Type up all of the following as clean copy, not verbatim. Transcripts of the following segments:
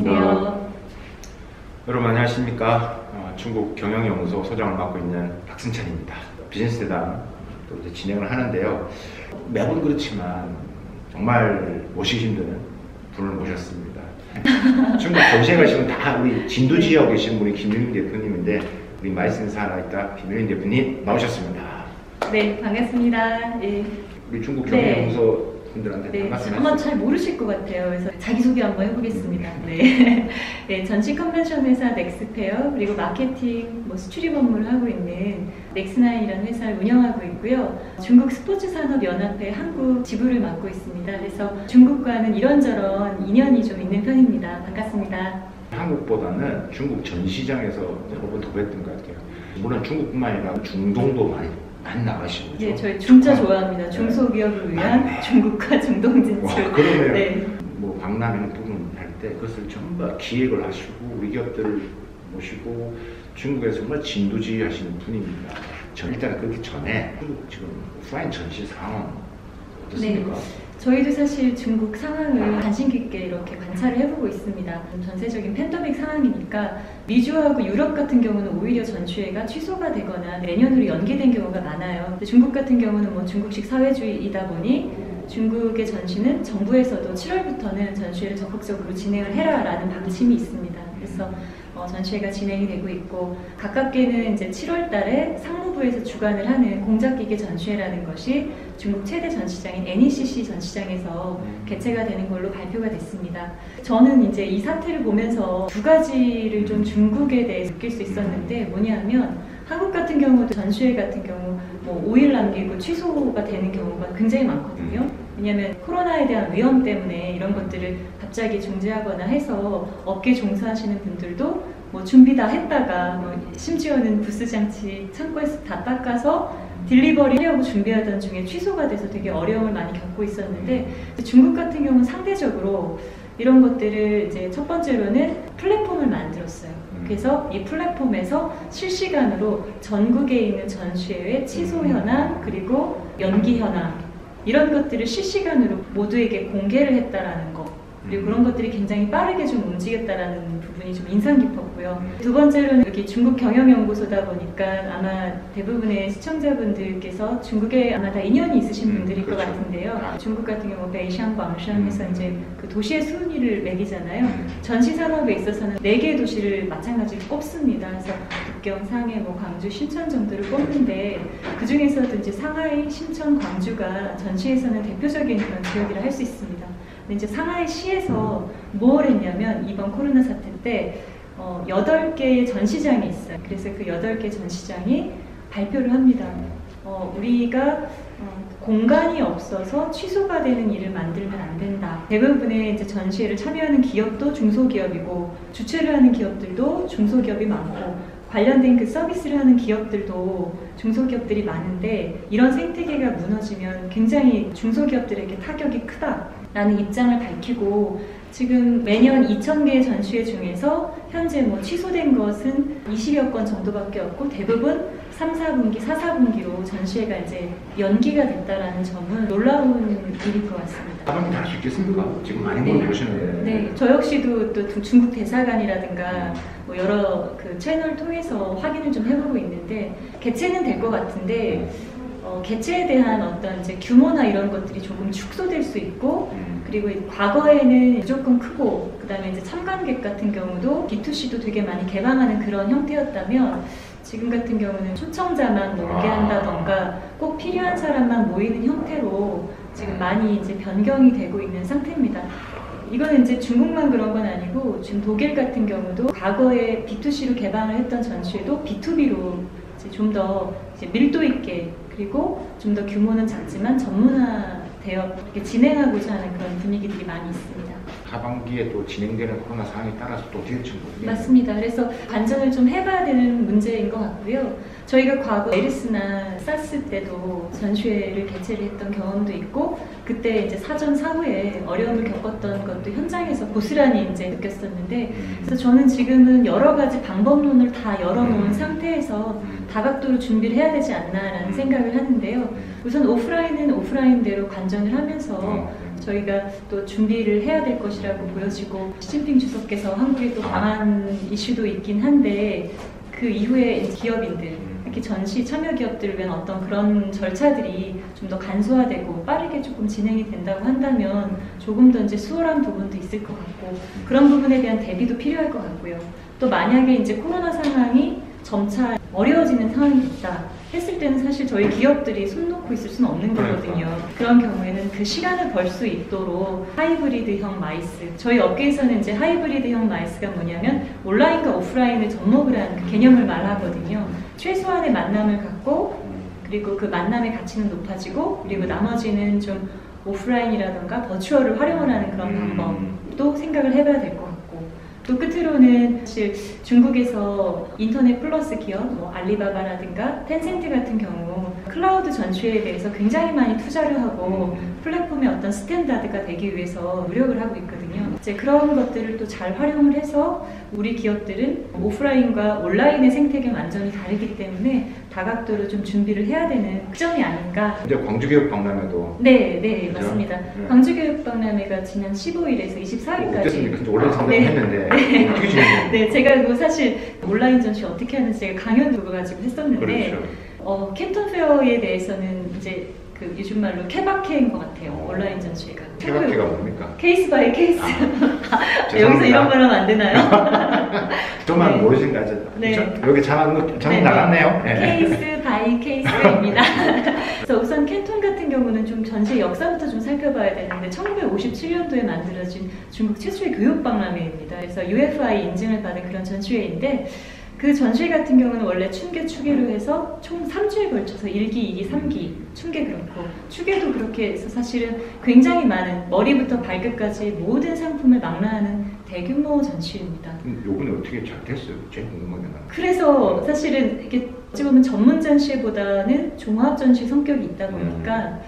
안녕하세요. 여러분 안녕하십니까. 중국 경영연구소 소장을 맡고 있는 박승찬입니다. 비즈니스대담 또 이제 진행을 하는데요. 매번 그렇지만 정말 모시기 힘든 분을 모셨습니다. 중국 전시회 가시면 다 우리 진도 지역에 계신 분이 김윤희 대표님인데 우리 마이센스 하나니까 김윤희 대표님 나오셨습니다. 네, 반갑습니다. 네. 우리 중국 경영연구소 분들한테 반갑습니다. 아마 잘 모르실 것 같아요. 그래서 자기소개 한번 해보겠습니다. 네. 네, 전시 컨벤션 회사 넥스페어 그리고 마케팅, 수출입 업무를 하고 있는 넥스나인이라는 회사를 운영하고 있고요. 중국 스포츠산업연합회 한국 지부를 맡고 있습니다. 그래서 중국과는 이런저런 인연이 좀 있는 편입니다. 반갑습니다. 한국보다는 중국 전 시장에서 여러 번 더 뵀던 것 같아요. 물론 중국뿐만 아니라 중동도 많이 나가시고. 네, 저희 중짜 좋아합니다. 중소기업을 위한 중국과 중동 진출. 그러네요. 네. 뭐 박람회 부분 할 때 그것을 전부 기획을 하시고 우리 기업들을 모시고 중국에서 정말 진두지휘 하시는 분입니다. 일단 그렇기 전에 중국 지금 오프라인 전시 상황 어떻습니까? 네. 저희도 사실 중국 상황을 관심 깊게 이렇게 관찰을 해보고 있습니다. 전세적인 팬데믹 상황이니까 미주하고 유럽 같은 경우는 오히려 전시회가 취소가 되거나 내년으로 연기된 경우가 많아요. 중국 같은 경우는 중국식 사회주의이다 보니 중국의 전시는 정부에서도 7월부터는 전시회를 적극적으로 진행을 해라라는 방침이 있습니다. 그래서 전시회가 진행이 되고 있고 가깝게는 이제 7월 달에 상무부에서 주관을 하는 공작기계 전시회라는 것이 중국 최대 전시장인 NECC 전시장에서 개최가 되는 걸로 발표가 됐습니다. 저는 이제 이 사태를 보면서 두 가지를 좀 중국에 대해서 느낄 수 있었는데 뭐냐면 한국 같은 경우도 전시회 같은 경우 5일 남기고 취소가 되는 경우가 굉장히 많거든요. 왜냐하면 코로나에 대한 위험 때문에 이런 것들을 갑자기 중지하거나 해서 업계 종사하시는 분들도 준비 다 했다가 심지어는 부스 장치 창고에서 다 닦아서 딜리버리 하려고 준비하던 중에 취소가 돼서 되게 어려움을 많이 겪고 있었는데 중국 같은 경우는 상대적으로 이런 것들을 이제 첫 번째로는 플랫폼을 만들었어요. 그래서 이 플랫폼에서 실시간으로 전국에 있는 전시회의 취소 현황 그리고 연기 현황 이런 것들을 실시간으로 모두에게 공개를 했다라는 거 그리고 그런 것들이 굉장히 빠르게 좀 움직였다라는 부분이 좀 인상 깊었고요. 두 번째로는 여기 중국 경영연구소다 보니까 아마 대부분의 시청자분들께서 중국에 아마 다 인연이 있으신 분들일 것 같은데요. 중국 같은 경우 베이샹, 광션에서 이제 그 도시의 순위를 매기잖아요. 전시 산업에 있어서는 4개의 도시를 마찬가지로 꼽습니다. 그래서 북경, 상해, 광주, 신천 정도를 꼽는데 그 중에서도 이제 상하이, 신천, 광주가 전시에서는 대표적인 그런 지역이라 할 수 있습니다. 근데 이제 상하이시에서 뭘 했냐면 이번 코로나 사태 때 8개의 전시장이 있어요. 그래서 그 8개 전시장이 발표를 합니다. 우리가 공간이 없어서 취소가 되는 일을 만들면 안 된다. 대부분의 이제 전시회를 참여하는 기업도 중소기업이고 주최를 하는 기업들도 중소기업이 많고 관련된 그 서비스를 하는 기업들도 중소기업들이 많은데 이런 생태계가 무너지면 굉장히 중소기업들에게 타격이 크다라는 입장을 밝히고 지금 매년 2,000개의 전시회 중에서 현재 취소된 것은 20여 건 정도밖에 없고 대부분 3, 4분기, 4, 4분기로 전시회가 이제 연기가 됐다라는 점은 놀라운 일일 것 같습니다. 가방이 다 할 수 있겠습니까? 지금 많이 물어보시는데. 네, 저 역시도 또 중국 대사관이라든가 여러 그 채널 통해서 확인을 좀 해보고 있는데 개최는 될 것 같은데 개최에 대한 어떤 이제 규모나 이런 것들이 조금 축소될 수 있고 그리고 과거에는 무조건 크고 그 다음에 이제 참관객 같은 경우도 B2C도 되게 많이 개방하는 그런 형태였다면 지금 같은 경우는 초청자만 오게 한다던가 꼭 필요한 사람만 모이는 형태로 지금 많이 이제 변경이 되고 있는 상태입니다. 이거는 이제 중국만 그런 건 아니고 지금 독일 같은 경우도 과거에 B2C로 개방을 했던 전시회도 B2B로 좀 더 밀도 있게 그리고 좀 더 규모는 작지만 전문화되어 이렇게 진행하고자 하는 그런 분위기들이 많이 있습니다. 하반기에 또 진행되는 코로나 상황에 따라서 또 뒤처진 거예요. 맞습니다. 그래서 관전을 좀 해봐야 되는 문제인 것 같고요. 저희가 과거 메르스나 사스 때도 전시회를 개최를 했던 경험도 있고 그때 이제 사전 사후에 어려움을 겪었던 것도 현장에서 고스란히 이제 느꼈었는데 그래서 저는 지금은 여러 가지 방법론을 다 열어놓은 상태에서 다각도로 준비를 해야 되지 않나라는 생각을 하는데요. 우선 오프라인은 오프라인대로 관전을 하면서 저희가 또 준비를 해야 될 것이라고 보여지고 시진핑 주석께서 한국에 또 강한 이슈도 있긴 한데 그 이후에 이제 기업인들 특히 전시 참여 기업들을 위한 어떤 그런 절차들이 좀 더 간소화되고 빠르게 조금 진행이 된다고 한다면 조금 더 이제 수월한 부분도 있을 것 같고 그런 부분에 대한 대비도 필요할 것 같고요. 또 만약에 이제 코로나 상황이 점차 어려워지는 상황이 됐다 했을 때는 사실 저희 기업들이 손 놓고 있을 수는 없는 거거든요. 그런 경우에는 그 시간을 벌 수 있도록 하이브리드형 마이스, 저희 업계에서는 이제 하이브리드형 마이스가 뭐냐면 온라인과 오프라인을 접목을 한 그 개념을 말하거든요. 최소한의 만남을 갖고 그리고 그 만남의 가치는 높아지고 그리고 나머지는 좀 오프라인이라던가 버추얼을 활용을 하는 그런 방법도 생각을 해봐야 될 것 같고 또 끝으로는 사실 중국에서 인터넷 플러스 기업, 뭐 알리바바라든가 텐센트 같은 경우 클라우드 전취에 대해서 굉장히 많이 투자를 하고 플랫폼의 어떤 스탠다드가 되기 위해서 노력을 하고 있거든요. 이제 그런 것들을 또 잘 활용을 해서 우리 기업들은 오프라인과 온라인의 생태계 완전히 다르기 때문에 다각도로 좀 준비를 해야 되는 시점이 아닌가. 이제 광주교육박람회도 네, 그죠? 맞습니다. 네. 광주교육박람회가 지난 15일에서 24일까지 어땠습니까? 진짜 온라인 상담을 했는데 어떻게 진행돼요? 네, 제가 뭐 사실 온라인 전시 어떻게 하는지 제가 강연 들어가지고 했었는데 그렇죠. 캔톤 페어에 대해서는 이제 그 요즘 말로 케바케인 것 같아요. 온라인 전시회가. 케바케가 뭡니까? 케이스 바이 케이스. 죄송합니다. 여기서 이런 말 하면 안 되나요? 저만 네. 모르신가 하죠. 네. 그렇죠? 여기 전화 네, 나갔네요. 케이스 바이 케이스입니다. 그래서 우선 캔톤 같은 경우는 좀 전시 역사부터 좀 살펴봐야 되는데 1957년도에 만들어진 중국 최초의 교육박람회입니다. 그래서 UFI 인증을 받은 그런 전시회인데 그 전시회 같은 경우는 원래 춘계 추계로 해서 총 3주에 걸쳐서 1기, 2기, 3기 춘계 그렇고 추계도 그렇게 해서 사실은 굉장히 많은 머리부터 발끝까지 모든 상품을 망라하는 대규모 전시회입니다. 요번에 어떻게 잘 됐어요? 제일 궁금하게 나. 그래서 사실은 이게 어찌 보면 전문 전시회보다는 종합 전시 성격이 있다 보니까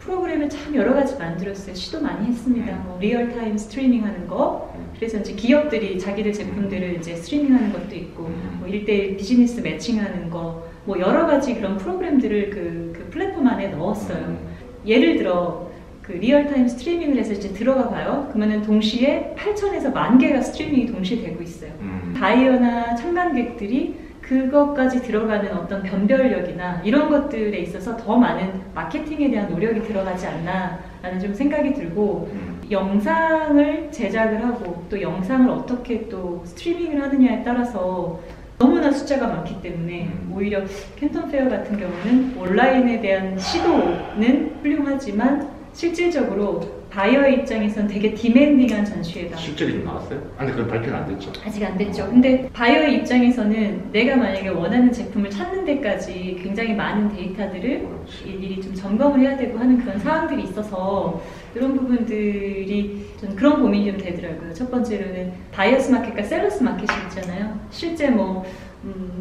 프로그램을 참 여러 가지 만들었어요. 시도 많이 했습니다. 뭐 리얼타임 스트리밍하는 거. 그래서 이제 기업들이 자기들 제품들을 이제 스트리밍하는 것도 있고, 뭐 1대1 비즈니스 매칭하는 거, 뭐 여러 가지 그런 프로그램들을 그 플랫폼 안에 넣었어요. 예를 들어 그 리얼타임 스트리밍을 해서 이제 들어가 봐요. 그러면은 동시에 8,000에서 10,000개가 스트리밍이 동시에 되고 있어요. 바이어나 참관객들이 그것까지 들어가는 어떤 변별력이나 이런 것들에 있어서 더 많은 마케팅에 대한 노력이 들어가지 않나라는 좀 생각이 들고 영상을 제작을 하고 또 영상을 어떻게 또 스트리밍을 하느냐에 따라서 너무나 숫자가 많기 때문에 오히려 캔톤 페어 같은 경우는 온라인에 대한 시도는 훌륭하지만 실질적으로 바이어의 입장에서는 되게 디맨딩한 전시회다. 실적이 좀 나왔어요? 근데 그건 발표는 안 됐죠? 아직 안 됐죠. 근데 바이어의 입장에서는 내가 만약에 원하는 제품을 찾는 데까지 굉장히 많은 데이터들을 일일이 좀 점검을 해야 되고 하는 그런 사항들이 있어서 이런 부분들이 전 그런 고민이 좀 되더라고요. 첫 번째로는 바이어스 마켓과 셀러스 마켓이 있잖아요. 실제 뭐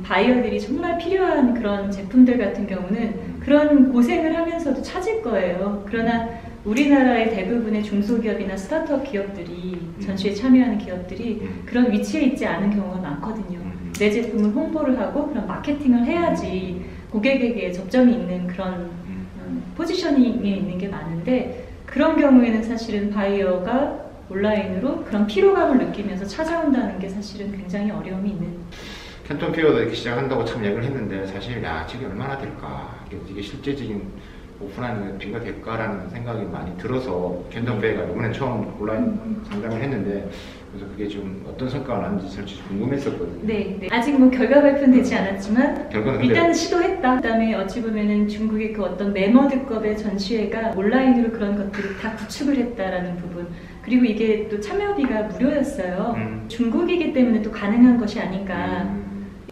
바이어들이 정말 필요한 그런 제품들 같은 경우는 그런 고생을 하면서도 찾을 거예요. 그러나 우리나라의 대부분의 중소기업이나 스타트업 기업들이 전시에 참여하는 기업들이 그런 위치에 있지 않은 경우가 많거든요. 내 제품을 홍보를 하고 그런 마케팅을 해야지 고객에게 접점이 있는 그런 포지셔닝에 있는 게 많은데 그런 경우에는 사실은 바이어가 온라인으로 그런 피로감을 느끼면서 찾아온다는 게 사실은 굉장히 어려움이 있는. 캔톤 페어도 이렇게 시작한다고 참 얘기를 했는데 사실 저게 얼마나 될까 이게 실제적인 오프라인에 비가 될까라는 생각이 많이 들어서 캔톤 페어가 이번에 처음 온라인 상담을 했는데 그래서 그게 좀 어떤 성과가 나는지 사실 궁금했었거든요. 네. 아직 뭐 결과 발표는 되지 않았지만 결과는 일단 시도했다. 그다음에 어찌 보면은 중국의 그 어떤 매머드급의 전시회가 온라인으로 그런 것들을 다 구축을 했다라는 부분. 그리고 이게 또 참여비가 무료였어요. 중국이기 때문에 또 가능한 것이 아닌가.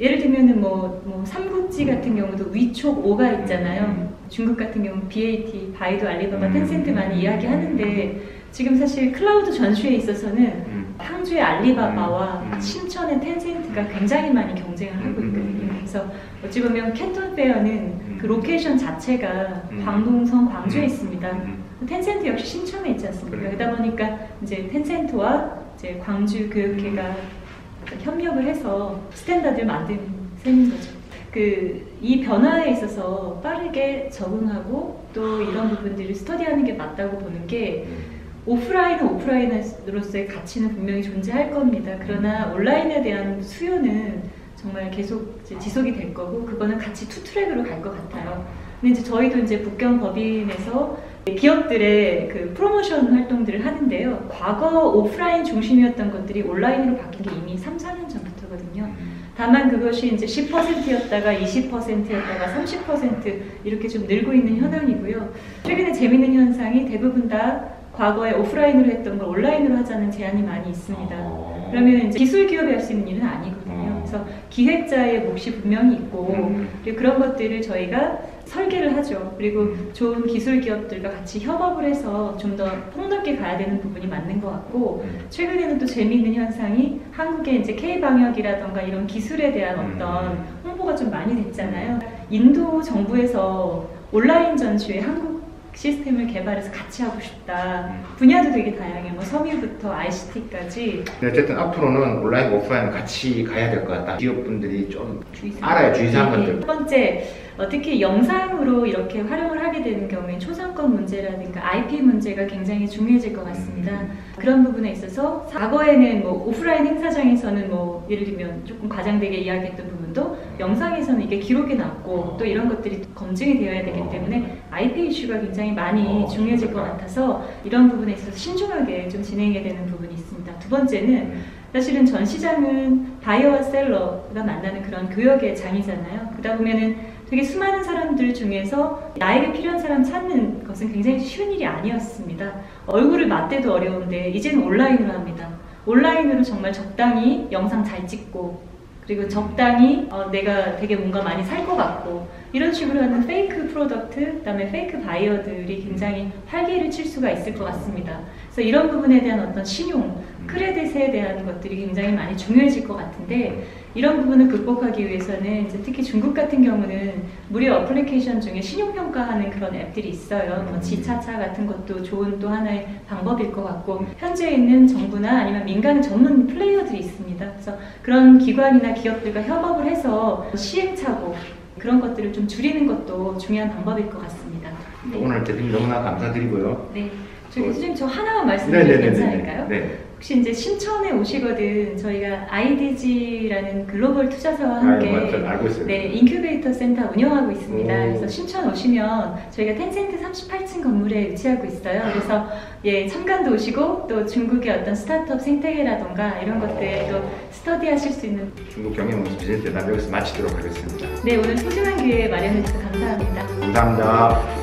예를 들면은 뭐 삼국지 같은 경우도 위촉 5가 있잖아요. 중국 같은 경우 BAT, 바이두, 알리바바, 텐센트 많이 이야기하는데 지금 사실 클라우드 전시회에 있어서는 항주의 알리바바와 신천의 텐센트가 굉장히 많이 경쟁을 하고 있거든요. 그래서 어찌 보면 캔톤 페어는 그 로케이션 자체가 광동성 광주에 있습니다. 텐센트 역시 신천에 있지 않습니까? 그러다 보니까 이제 텐센트와 이제 광주 교육회가 협력을 해서 스탠다드를 만든 셈인 거죠. 이 변화에 있어서 빠르게 적응하고 또 이런 부분들을 스터디하는 게 맞다고 보는 게 오프라인은 오프라인으로서의 가치는 분명히 존재할 겁니다. 그러나 온라인에 대한 수요는 정말 계속 이제 지속이 될 거고 그거는 같이 투 트랙으로 갈 것 같아요. 근데 이제 저희도 이제 북경 법인에서 기업들의 그 프로모션 활동들을 하는데요. 과거 오프라인 중심이었던 것들이 온라인으로 바뀐 게 이미 3, 4년 전부터거든요. 다만 그것이 이제 10%였다가 20%였다가 30% 이렇게 좀 늘고 있는 현황이고요. 최근에 재미있는 현상이 대부분 다 과거에 오프라인으로 했던 걸 온라인으로 하자는 제안이 많이 있습니다. 그러면 이제 기술 기업이 할 수 있는 일은 아니거든요. 그래서 기획자의 몫이 분명히 있고 그리고 그런 것들을 저희가 설계를 하죠. 그리고 좋은 기술 기업들과 같이 협업을 해서 좀 더 폭넓게 가야 되는 부분이 맞는 것 같고 최근에는 또 재미있는 현상이 한국의 이제 K-방역이라던가 이런 기술에 대한 어떤 홍보가 좀 많이 됐잖아요. 인도 정부에서 온라인 전시회 한국 시스템을 개발해서 같이 하고 싶다. 분야도 되게 다양해요. 뭐 섬유부터 ICT까지. 어쨌든 앞으로는 온라인, 오프라인 같이 가야 될 것 같다. 기업분들이 좀 주의사항. 알아야 주의사항 것들. 첫 번째, 특히 영상으로 이렇게 활용을 하게 되는 경우에 초상권 문제라든가 IP 문제가 굉장히 중요해질 것 같습니다. 그런 부분에 있어서 과거에는 뭐 오프라인 행사장에서는 뭐 예를 들면 조금 과장되게 이야기했던 부분도 영상에서는 이게 기록에 남고 또 이런 것들이 검증이 되어야 되기 때문에 IP 이슈가 굉장히 많이 중요해질 것 같아서 이런 부분에 있어서 신중하게 좀 진행해야 되는 부분이 있습니다. 두 번째는 사실은 전시장은 바이어와 셀러가 만나는 그런 교역의 장이잖아요. 그러다 보면은 되게 수많은 사람들 중에서 나에게 필요한 사람 찾는 것은 굉장히 쉬운 일이 아니었습니다. 얼굴을 맞대도 어려운데 이제는 온라인으로 합니다. 온라인으로 정말 적당히 영상 잘 찍고 그리고 적당히 내가 되게 뭔가 많이 살 것 같고 이런 식으로 하는 페이크 프로덕트, 그다음에 페이크 바이어들이 굉장히 활기를 칠 수가 있을 것 같습니다. 그래서 이런 부분에 대한 어떤 신용, 크레딧에 대한 것들이 굉장히 많이 중요해질 것 같은데 이런 부분을 극복하기 위해서는 이제 특히 중국 같은 경우는 무료 어플리케이션 중에 신용평가하는 그런 앱들이 있어요. 뭐 지차차 같은 것도 좋은 또 하나의 방법일 것 같고 현재 있는 정부나 아니면 민간 전문 플레이어들이 있습니다. 그래서 그런 기관이나 기업들과 협업을 해서 시행착오 그런 것들을 좀 줄이는 것도 중요한 방법일 것 같습니다. 네. 오늘 대표님 너무나 감사드리고요. 네. 교수님 저 하나만 말씀드려도 괜찮을까요? 네. 혹시 이제 신천에 오시거든 저희가 IDG라는 글로벌 투자사와 함께 알고 있어요. 네, 인큐베이터 센터 운영하고 있습니다. 오. 그래서 신천 오시면 저희가 텐센트 38층 건물에 위치하고 있어요. 그래서 예, 참관도 오시고 또 중국의 어떤 스타트업 생태계라던가 이런 것들 또 스터디하실 수 있는 중국 경영연구소 비즈니스 대담 여기서 마치도록 하겠습니다. 네, 오늘 소중한 기회 마련해 주셔서 감사합니다. 감사합니다.